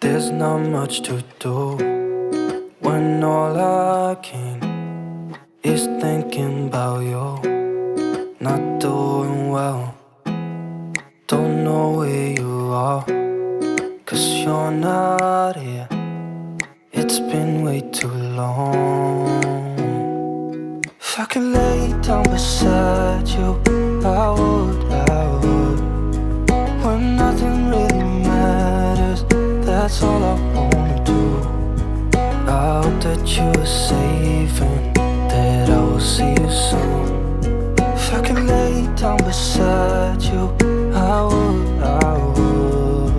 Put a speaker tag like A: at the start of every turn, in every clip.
A: There's not much to do when all I can is thinking about you. Not doing well, don't know where you are, 'cause you're not here. It's been way too long. If I could lay down beside you, I would. When nothing really matters, that's all I wanna do. I hope that you are safe and that I will see you soon. If I could lay down beside you, I would. I would.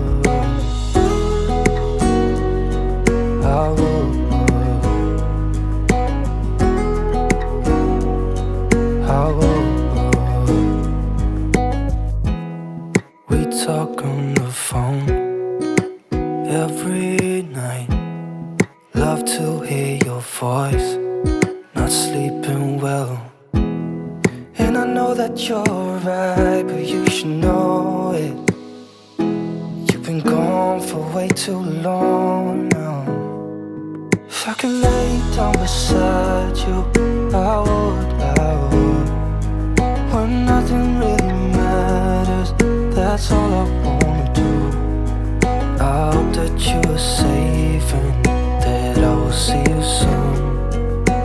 A: We talk on the phone every night. Love to hear your voice. Not sleeping well, and I know that you're right, but you should know it. You've been gone for way too long now. If I could lay down beside you, I would. When nothing really matters, that's all I wanna do. I hope that you are safe and that I will see you soon.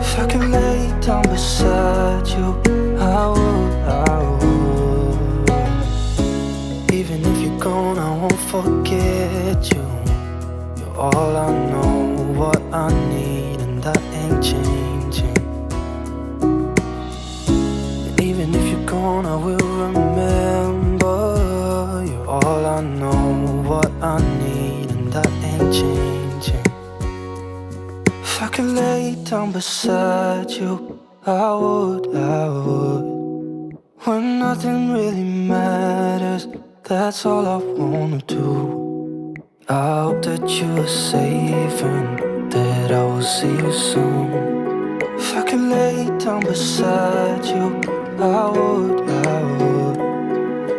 A: If I could lay down beside you, I would. Even if you're gone, I won't forget you. You're all I know, what I need, and that ain't changing. And even if you're gone, I will remember. You're all I know, what I need, and that ain't changing. If I could lay down beside you, I would. When nothing really matters, that's all I wanna do. I hope that you are safe and that I will see you soon. If I could lay down beside you, I would.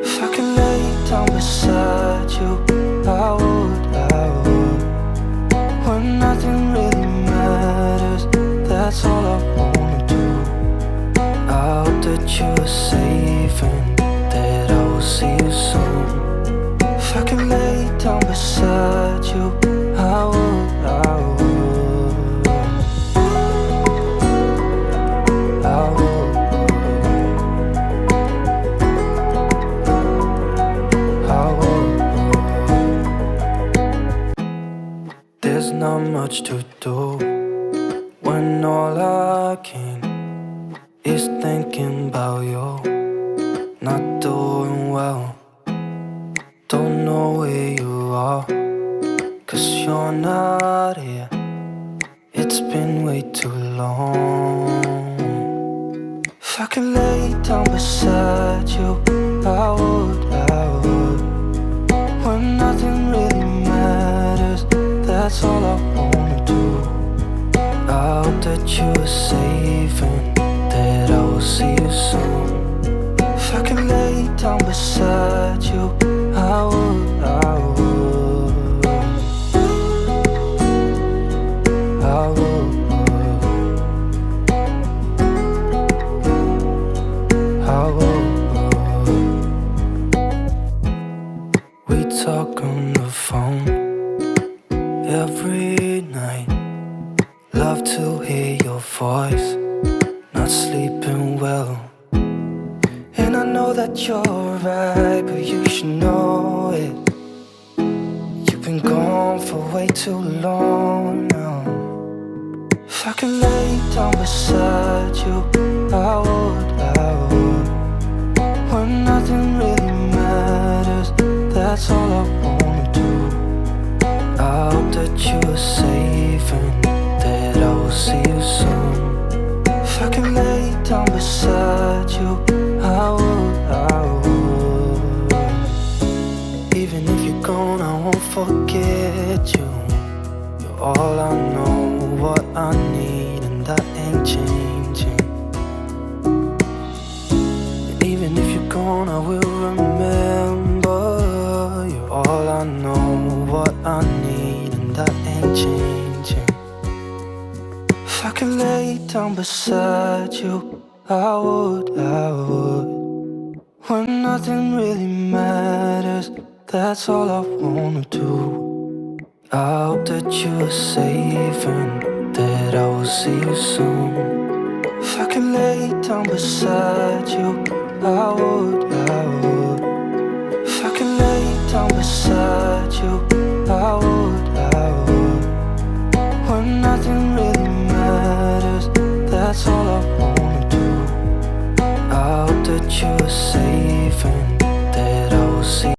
A: If I could lay down beside you, I would. When nothing really matters, that's all I wanna do. I hope that you are safe and that I will see you soon. If I could lay down beside you, I would. I would. There's not much to do when all I can is thinking about you. Not doing well, don't know where you are, 'cause you're not here. It's been way too long. If I could lay down beside you, I would. When nothing really matters, that's all I wanna do. I hope that you are safe and that I will see you soon. If I could lay down beside you, I would. I would. I would. I would. We talk on the phone every night. Love to hear your voice. Not sleeping well, and I know that you're right, but you should know it. You've been gone for way too long now. If I could lay down beside you, I would. When nothing really matters, that's all I wanna do. I hope that you are safe and that I will see you soon. If I could lay down beside you, I would. Even if you're gone, I won't forget you. You're all I know, what I need, and that ain't changing. And even if you're gone, I will remember. You're all I know, what I need. changing. If I could lay down beside you, I would, I would. When nothing really matters, that's all I wanna do. I hope that you are safe and that I will see you soon. If I could lay down beside you, I would, I would.